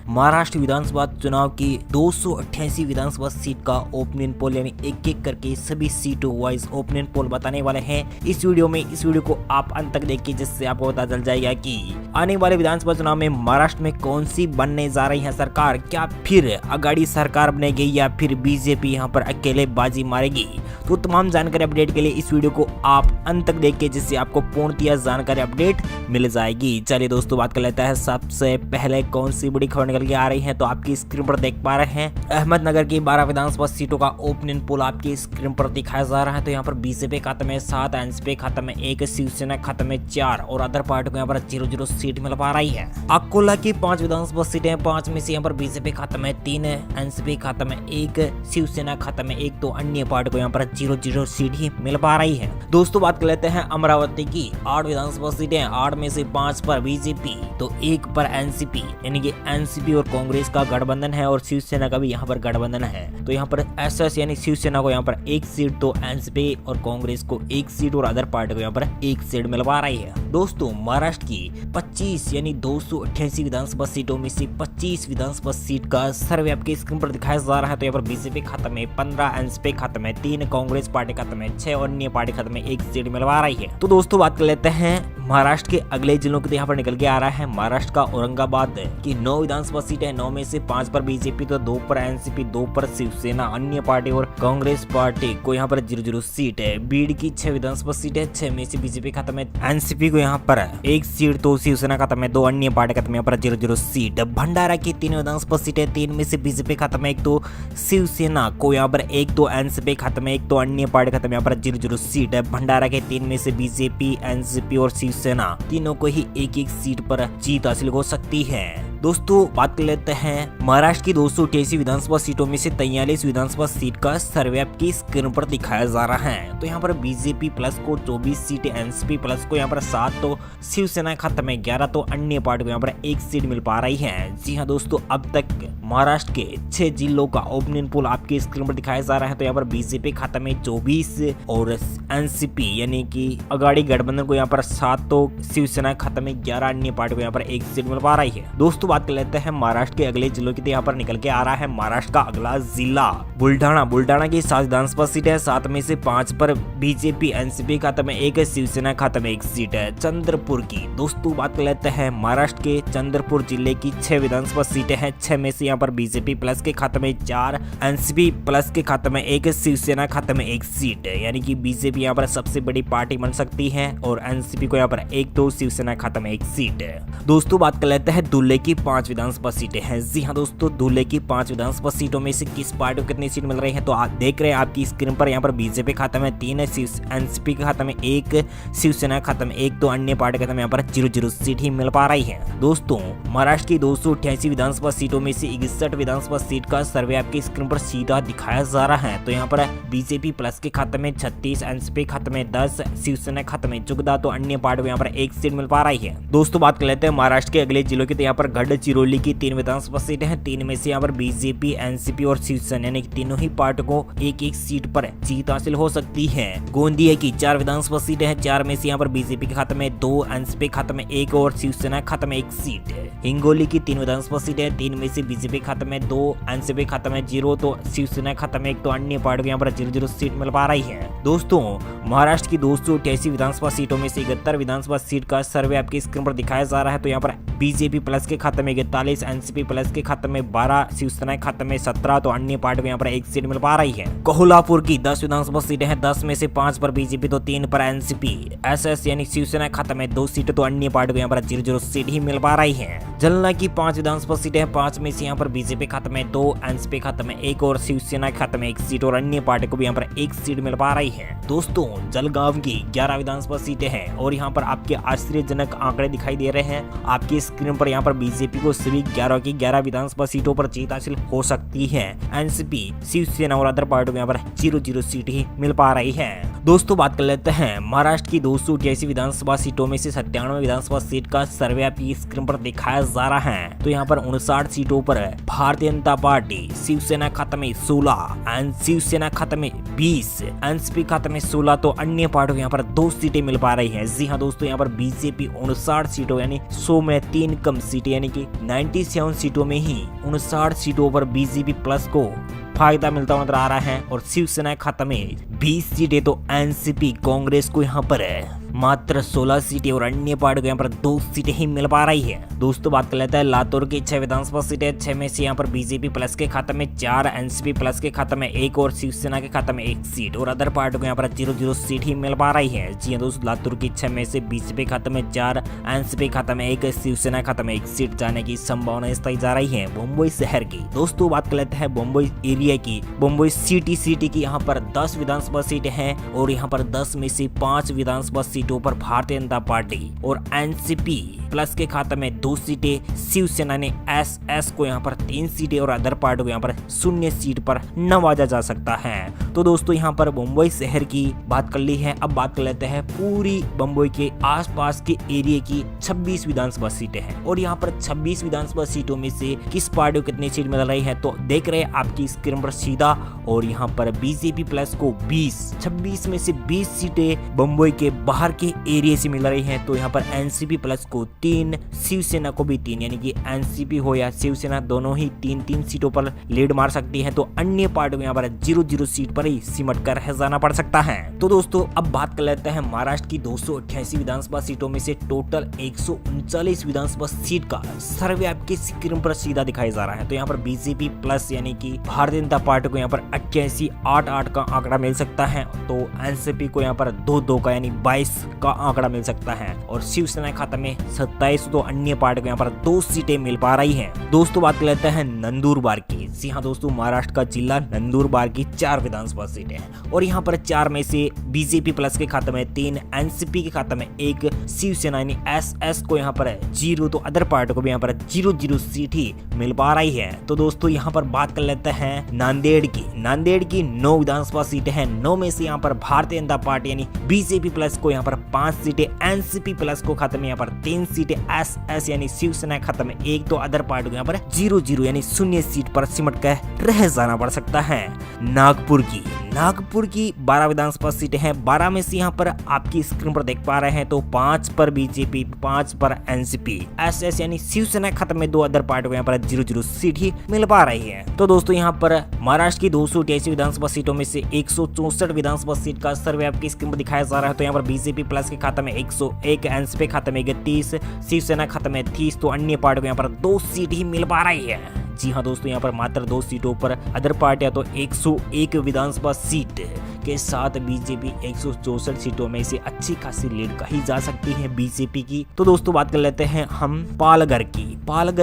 महाराष्ट्र विधानसभा चुनाव की 288 विधानसभा सीट का ओपिनियन पोल यानी एक एक करके सभी सीटों वाइज ओपिनियन पोल बताने वाले हैं इस वीडियो को आप अंत तक देखिए, जिससे आपको पता चल जाएगा कि आने वाले विधानसभा चुनाव में महाराष्ट्र में कौन सी बनने जा रही है सरकार। क्या फिर अगाड़ी सरकार बनेगी या फिर बीजेपी यहाँ पर अकेले बाजी मारेगी। तो तमाम जानकारी अपडेट के लिए इस वीडियो को आप अंत तक देखिए, जिससे आपको पूर्णतः जानकारी अपडेट मिल जाएगी। चलिए दोस्तों, बात कर लेते हैं सबसे पहले कौन सी बड़ी खबर निकल के आ रही है। तो आपकी स्क्रीन पर देख पा रहे हैं अहमदनगर की 12 विधानसभा सीटों का ओपिनियन पोल आपकी स्क्रीन पर दिखाया जा रहा है। तो यहाँ पर बीजेपी खाते में 7, एनसीपी खाते में 1, शिवसेना खाते में 4 और अदर पार्टी को यहाँ पर 0-0 सीट मिल पा रही है। अकोला की 5 विधानसभा सीटें हैं, 5 में से यहाँ पर बीजेपी खाते में 3, एनसीपी खाते में 1, शिवसेना खाते में 1, तो अन्य पार्टी को यहाँ पर 0-0 सीट ही मिल पा रही है। दोस्तों, बात कर लेते हैं अमरावती की 8 विधानसभा सीटें, 8 में से 5 पर बीजेपी तो 1 पर एनसीपी, यानी कि एनसीपी और कांग्रेस का गठबंधन है और शिवसेना का भी यहाँ पर गठबंधन है। तो यहाँ पर एसएस यानी शिवसेना को यहाँ पर 1 सीट, तो एनसीपी और कांग्रेस को 1 सीट और अदर पार्टी को यहाँ पर 1 सीट मिल पा रही है। दोस्तों, महाराष्ट्र की 25 यानी 288 विधानसभा सीटों में से 25 विधानसभा सीट का सर्वे आपके स्क्रीन पर दिखाया जा रहा है। तो यहाँ पर बीजेपी खाते में 15, एनसीपी खाते में 3, कांग्रेस पार्टी खाते में 6 और अन्य पार्टी खाते में 1 सीट मिलवा रही है। तो दोस्तों, बात कर लेते हैं महाराष्ट्र के अगले जिलों के, यहाँ पर निकल के आ रहा है महाराष्ट्र का औरंगाबाद की 9 विधानसभा सीटें, 9 में से 5 पर बीजेपी तो 2 पर एनसीपी, 2 पर शिवसेना, अन्य पार्टी और कांग्रेस पार्टी को यहाँ पर 0-0 सीट है। बीड की 6 विधानसभा सीटें, 6 में से बीजेपी खाते में, एनसीपी को यहाँ पर 1 सीट, तो शिवसेना खाते में 2, अन्य पार्टी खाते में यहाँ पर 0-0 सीट। भंडारा की 3 विधानसभा सीटें, 3 में से बीजेपी खाते में 1, तो शिवसेना को यहाँ पर 1, तो एनसीपी खाते में 1, तो अन्य पार्टी खाते में यहाँ पर 0-0 सीट है। भंडारा के 3 में से बीजेपी, एनसीपी और शिवसेना तीनों को ही 1-1 सीट पर जीत हासिल हो सकती है। दोस्तों, बात कर लेते हैं महाराष्ट्र की 288 विधानसभा सीटों में से 43 विधानसभा सीट का सर्वे आपकी स्क्रीन पर दिखाया जा रहा है। तो यहाँ पर बीजेपी प्लस को 24 सीटें, एनसीपी प्लस को यहाँ पर 7, तो शिवसेना खाते में 11, तो अन्य पार्टी को यहाँ पर 1 सीट मिल पा रही है। जी हाँ दोस्तों, अब तक महाराष्ट्र के 6 जिलों का ओपिनियन पोल आपके स्क्रीन पर दिखाया जा रहा है। तो यहाँ पर बीजेपी खाते में 24 और एनसीपी यानी कि अगाड़ी गठबंधन को यहाँ पर 7, तो शिवसेना खाते में 11, अन्य पार्टी को यहाँ पर 1 सीट मिल पा रही है। दोस्तों, बात कर लेते हैं महाराष्ट्र के अगले जिलों की, तो यहाँ पर निकल के आ रहा है महाराष्ट्र का अगला जिला बुल्ढाना की 7 विधानसभा सीट है, 7 में से 5 पर बीजेपी, एनसीपी खाते में 1, शिवसेना खाते में 1 सीट है। चंद्रपुर की दोस्तों, बात कर लेते हैं महाराष्ट्र के चंद्रपुर जिले की 6 विधानसभा सीटें हैं, 6 में से यहाँ पर बीजेपी प्लस के खाते में 4, एनसीपी प्लस के खाते में 1, शिवसेना खाते में 1 सीट है, यानी कि बीजेपी यहाँ पर सबसे बड़ी पार्टी बन सकती है और एनसीपी को यहाँ पर 1, तो शिवसेना खाते में 1 सीट है। दोस्तों, बात कर लेते हैं धुले की 5 विधानसभा सीटें हैं। जी हाँ दोस्तों, धुले की 5 विधानसभा सीटों में से किस पार्टी को कितनी सीट मिल रही है। तो आप देख रहे हैं आपकी स्क्रीन पर, यहाँ पर बीजेपी खाते में 3, एनसीपी के खाते में 1, शिवसेना खाते में 1, तो अन्य पार्टी खाते में यहाँ पर 0-0 सीट ही मिल पा रही है। दोस्तों, महाराष्ट्र की 288 विधानसभा सीटों में से 61 विधानसभा सीट का सर्वे आपकी स्क्रीन पर सीधा दिखाया जा रहा है। तो यहाँ पर बीजेपी प्लस के खाते में 36, एनसीपी खाते में 10, शिवसेना खाते में 14, तो अन्य पार्टी को यहाँ पर 1 सीट मिल पा रही है। दोस्तों, बात कर लेते हैं महाराष्ट्र के अगले जिलों की, तो यहाँ पर गढ़चिरौली की 3 विधानसभा सीटें हैं, 3 में से यहाँ पर बीजेपी, एनसीपी और शिवसेना यानी कि तीनों ही पार्टी को 1-1 सीट पर जीत हासिल हो सकती है। गोंदिया की 4 विधानसभा सीटें हैं, 4 में से यहाँ पर बीजेपी के खाते में 2, एनसीपी खाते में 1 और शिवसेना खाते में 1 सीट है। हिंगोली की 3 विधानसभा सीटें हैं, 3 में से बीजेपी खाते में 2, एनसीपी खाते में 0, तो शिवसेना खाते में 1, तो अन्य पार्टी को यहाँ पर 0-0 सीट मिल पा रही है। दोस्तों, महाराष्ट्र की 288 विधानसभा सीटों में से 71 विधानसभा सीट का सर्वे आपकी स्क्रीन पर दिखाया जा रहा है। तो यहाँ पर बीजेपी प्लस के खाते में 41, एनसीपी प्लस के खाते में 12, शिवसेना खाते में 17, तो अन्य पार्टी को यहाँ पर 1 सीट मिल पा रही है। कोल्हापुर की 10 विधानसभा सीटें हैं, 10 में से 5 पर बीजेपी, तो 3 पर एनसीपी, एसएस यानी शिवसेना खाते में 2 सीट, तो अन्य पार्टी को यहाँ पर 0-0 सीट ही मिल पा रही है। जलना की 5 विधानसभा सीटें हैं, 5 में से यहाँ पर बीजेपी खाते में 2, एनसीपी खाते में 1 और शिवसेना खाते में 1 सीट और अन्य पार्टी को भी यहाँ पर 1 सीट मिल पा रही है। दोस्तों, जलगांव की 11 विधानसभा सीटें हैं और यहाँ पर आपके आश्चर्यजनक आंकड़े दिखाई दे रहे हैं। आपकी स्क्रीन पर यहाँ पर बीजेपी को सभी 11 की 11 विधानसभा सीटों पर जीत हासिल हो सकती है। एनसीपी, शिवसेना और अदर पार्टी को यहाँ पर 0-0 सीट ही मिल पा रही है। दोस्तों, बात कर लेते हैं महाराष्ट्र की 288 विधानसभा सीटों में से 97 विधानसभा सीट का सर्वे आपकी स्क्रीन पर दिखाया जा रहा है। तो यहाँ पर 59 सीटों पर भारतीय जनता पार्टी, शिवसेना खाते में 16 एंड शिवसेना खाते में 20, एनसीपी खाते में 16 तो अन्य पार्टियों को यहाँ पर 2 सीटें मिल पा रही हैं। जी हाँ दोस्तों, यहाँ पर बीजेपी 59 सीटों यानी 100 में 3 कम सीटें यानी कि 97 सीटों में ही 59 सीटों पर बीजेपी प्लस को फायदा मिलता हुआ नजर आ रहा है और शिवसेना खाते में 20 सीटें तो एनसीपी कांग्रेस को यहाँ पर मात्र 16 सीटें और अन्य पार्टी को यहाँ पर 2 सीटें ही मिल पा रही है। दोस्तों बात कर लेते हैं लातूर की 6 विधानसभा सीटें, 6 में से यहाँ पर बीजेपी प्लस के खाते में 4, एनसीपी प्लस के खाते में 1 और शिवसेना के खाते में 1 सीट और अदर पार्टी को यहाँ पर 0-0 सीट ही मिल पा रही है। जी हाँ दोस्तों, लातूर की 6 में से बीजेपी खाते में 4, एनसीपी खाते में 1, शिवसेना खाते में 1 सीट जाने की संभावना स्थाई जा रही है मुंबई शहर की। दोस्तों बात कर लेते हैं मुंबई एरिया की, मुंबई सिटी की यहाँ पर 10 विधानसभा सीटें हैं और यहाँ पर 10 में से 5 विधानसभा सीटों पर भारतीय जनता पार्टी और एनसीपी प्लस के खाते में 2 सीटें, शिवसेना ने एसएस को यहाँ पर 3 सीटें और अदर पार्टी को यहाँ पर 0 सीट पर नवाजा जा सकता है। तो दोस्तों यहाँ पर मुंबई शहर की बात कर ली है, अब बात कर लेते हैं पूरी मुंबई के आसपास के एरिया की 26 विधानसभा सीटें हैं और यहाँ पर 26 विधानसभा सीटों में से किस पार्टी को कितनी सीट मिल रही है तो देख रहे हैं आपकी स्क्रीन पर सीधा। और यहाँ पर बीजेपी प्लस को 26 में से 20 सीटें मुंबई के बाहर के एरिया से मिल रही है। तो यहाँ पर एनसीपी प्लस को 3, शिवसेना को भी 3 यानी कि एनसीपी हो या शिवसेना दोनों ही 3-3 सीटों पर लीड मार सकती है। तो अन्य पार्टी को यहाँ पर 0-0 सीट पर ही सिमट कर रह जाना पड़ सकता है। तो दोस्तों अब बात कर लेते हैं महाराष्ट्र की 288 विधानसभा सीटों में से टोटल 139 विधानसभा सीट का सर्वे आपकी स्क्रीन पर सीधा दिखाई जा रहा है। तो यहाँ पर बीजेपी प्लस यानी कि भारतीय जनता पार्टी को यहाँ पर 88-8 का आंकड़ा मिल सकता है, तो एनसीपी को यहाँ पर 2 का यानी 22 का आंकड़ा मिल सकता है और शिवसेना खाते में 27, तो अन्य पार्टी को यहाँ पर 2 सीटें मिल पा रही हैं। दोस्तों बात कर लेते हैं नंदुरबार की। जी हाँ दोस्तों, महाराष्ट्र का जिला नंदुरबार की 4 विधानसभा सीटें हैं और यहाँ पर 4 में से बीजेपी प्लस के खाते में 3, एनसीपी के खाते में 1, शिवसेना यानी एसएस को यहाँ पर 0, तो अदर पार्टी को भी यहाँ पर 0-0 सीट ही मिल पा रही है। तो दोस्तों यहाँ पर बात कर लेते हैं नांदेड़ की 9 विधानसभा सीटें हैं। 9 में से यहाँ पर भारतीय जनता पार्टी यानी बीजेपी प्लस को यहाँ पर 5 सीटें, एनसीपी प्लस को खाते में यहाँ पर 3 सीटें, एसएस यानी शिवसेना खाते में 1, तो अदर पार्टी को यहाँ पर 0-0 यानी 0 सीट पर सिमट कर रह जाना पड़ सकता है। नागपुर की 12 विधानसभा सीटें हैं। 12 में से यहाँ पर आपकी स्क्रीन पर देख पा रहे हैं तो 5 पर बीजेपी, 5 पर एनसीपी, एसएस यानी शिवसेना खाते में 2, अदर पार्टी को यहाँ पर 0-0 सीट ही मिल पा रही है। तो दोस्तों यहाँ पर महाराष्ट्र की 288 विधानसभा सीटों में से 164 विधानसभा सीट का सर्वे आपकी स्क्रीन पर दिखाया जा रहा है। तो यहाँ पर बीजेपी प्लस के खाते में 101, एनसीपी खाते में 31, शिवसेना खाते में 30, तो अन्य पार्टी को यहाँ पर 2 सीट ही मिल पा रही है। जी हाँ दोस्तों, यहाँ पर मात्र 2 सीटों पर अदर पार्टियां तो 101 विधानसभा सीट के साथ बीजेपी 164 सीटों में से अच्छी खासी लीड कही जा सकती है बीजेपी की। तो दोस्तों बात कर लेते हैं हम पालघर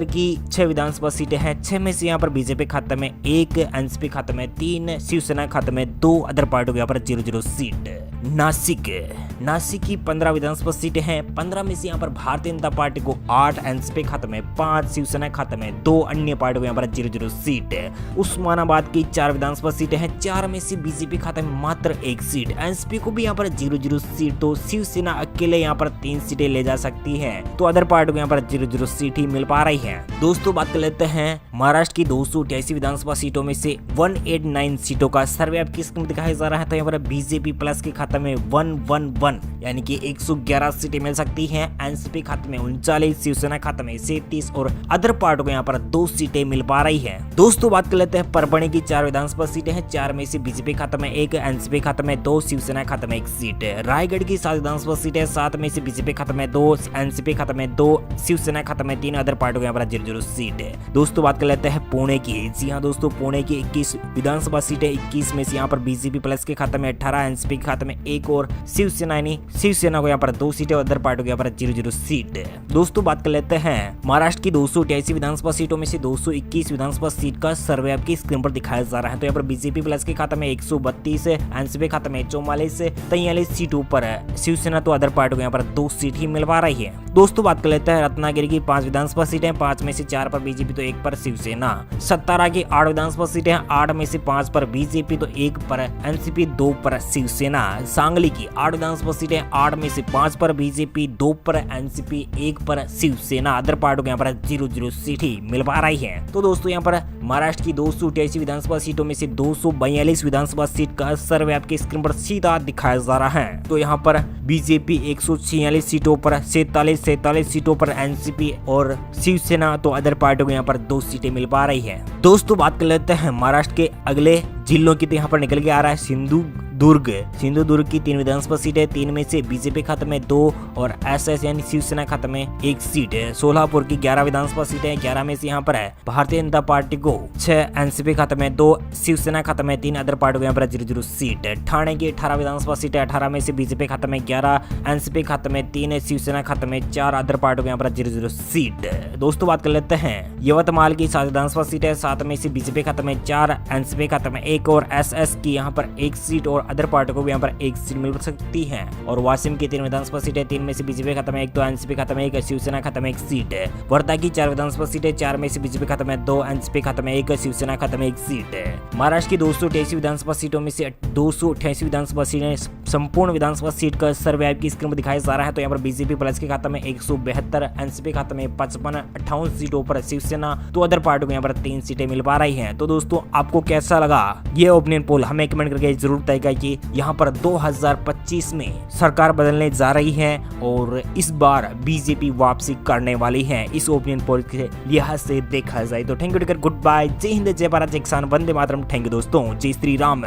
की 6 विधानसभा सीटें हैं। 6 में से यहाँ पर बीजेपी खाते में 1, एनसीपी खाते में 3, शिवसेना खाते में 2, अदर पार्टियों के यहाँ पर 0-0 सीट। नासिक की 15 विधानसभा सीटें हैं। 15 में से यहाँ पर भारतीय जनता पार्टी को 8, एनसीपी खाते में 5, शिवसेना खाते में 2, अन्य पार्टी को यहाँ पर 0-0 सीट। उस्मानाबाद की 4 विधानसभा सीटें हैं। 4 में से बीजेपी खाते में मात्र 1 सीट, एनसीपी को भी यहाँ पर 0-0 सीट, तो शिवसेना अकेले यहाँ पर 3 सीटें ले जा सकती है, तो अदर पार्टी को यहाँ पर 0-0 सीट ही मिल पा रही है। दोस्तों बात कर लेते हैं महाराष्ट्र की 288 विधानसभा सीटों में से 189 सीटों का सर्वे आपकी स्क्रीन दिखाया जा रहा है। तो यहाँ पर बीजेपी प्लस के खाते में 111 यानी कि 111 सीटें मिल सकती हैं, एनसीपी खाते में 39, शिवसेना खाते में 37 और अदर पार्टी को यहाँ पर 2 सीटें मिल पा रही है। दोस्तों बात कर लेते हैं परभणी की 4 विधानसभा सीटें हैं। 4 में से बीजेपी खाते में 1, एनसीपी खाते में 2, शिवसेना खाते में 1 सीट। रायगढ़ की 7 विधानसभा सीटें। 7 में से बीजेपी खाते में 2, एनसीपी खाते में 2, शिवसेना खाते में 3, अदर पार्टी को यहाँ पर 0-0 सीट। दोस्तों बात कर लेते हैं पुणे की। जी हाँ दोस्तों, पुणे की 21 विधानसभा सीटें। 21 में से यहाँ पर बीजेपी प्लस के खाते में 18, एनसीपी के खाते में 1 और शिवसेना को यहाँ पर 2 सीटें और अदर पार्टी को यहाँ पर 0-0 सीट। दोस्तों बात कर लेते हैं महाराष्ट्र की 288 विधानसभा सीटों में से 221 विधानसभा सीट का सर्वे आपकी स्क्रीन पर दिखाया जा रहा है। तो यहाँ पर बीजेपी प्लस के खाते में 132, एनसीपी खाते में 44 सीटों पर शिवसेना, तो अदर पार्टी को यहाँ पर 2 सीट ही मिल पा रही है। दोस्तों बात कर लेते हैं रत्नागिरी की 5 विधानसभा सीटें। 5 में से 4 पर बीजेपी तो 1 पर शिवसेना। सतारा की 8 विधानसभा सीटें। 8 में से 5 पर बीजेपी तो 1 पर एनसीपी, 2 पर शिवसेना। सांगली की 8 विधानसभा सीटें, 8 में से 5 पर बीजेपी, 2 पर एनसीपी, 1 पर शिवसेना, अदर पार्टियों को यहाँ पर 0-0 सीट ही मिल पा रही है। तो दोस्तों यहाँ पर महाराष्ट्र की 288 विधानसभा सीटों में से 242 विधानसभा सीट का सर्वे आपकी स्क्रीन पर सीधा दिखाया जा रहा है। तो यहाँ पर बीजेपी 146 सीटों पर, 47 सीटों पर एनसीपी और शिवसेना, तो अदर पार्टियों को यहाँ पर 2 सीटें मिल पा रही है। दोस्तों बात कर लेते हैं महाराष्ट्र के अगले जिलों की। तो यहाँ पर निकल के आ रहा है सिंधुदुर्ग की 3 विधानसभा सीटें, 3 में से बीजेपी खाते में 2 और एसएस यानी शिवसेना खाते में 1 सीट है। सोलापुर की 11 विधानसभा सीटें, 11 में से यहाँ पर है भारतीय जनता पार्टी को 6, एनसीपी खाते में 2, शिवसेना खाते में 3, अदर पार्टी को यहाँ पर 0-0 सीट है। ठाणे की 18 विधानसभा सीटें, 18 में से बीजेपी खाते में 11, एनसीपी खाते में 3, शिवसेना खाते में 4, अदर पार्टी को यहाँ पर 0-0 सीट। दोस्तों बात कर लेते हैं यवतमाल की 7 विधानसभा सीटें, 7 में से बीजेपी खाते में 4, एनसीपी खाते में 1 और एसएस की यहाँ पर 1 सीट और अदर पार्टी को भी यहाँ पर 1 सीट मिल सकती है। और वाशिम की 3 विधानसभा सीटें, 3 में से बीजेपी खाते में 1, तो एनसीपी खाते में 1, शिवसेना खाते में 1 सीट है। वर्धा की 4 विधानसभा सीटें, 4 में से बीजेपी खाते में 2, एनसीपी खाते में 1, शिवसेना खाते में 1 सीट है। महाराष्ट्र की 288 विधानसभा सीटों में से 288 विधानसभा सीटें संपूर्ण विधानसभा सीट का सर्वे आपकी स्क्रीन पर दिखाया जा रहा है। तो यहाँ पर बीजेपी प्लस के खाते में 172, एनसीपी खाते में 55, 58 सीटों पर शिवसेना, तो अदर पार्टी को यहाँ पर 3 सीटें मिल पा रही हैं। तो दोस्तों आपको कैसा लगा ये ओपिनियन पोल, हमें कमेंट करके जरूर बताइएगा कि यहाँ पर 2025 में सरकार बदलने जा रही है और इस बार बीजेपी वापसी करने वाली है। इस ओपिनियन पोल के लिहाज से देखा जाए तो थैंक यू, गुड बाय, जय हिंद, जय भारत, जय किसान, वंदे मातरम। थैंक यू दोस्तों, जय श्री राम।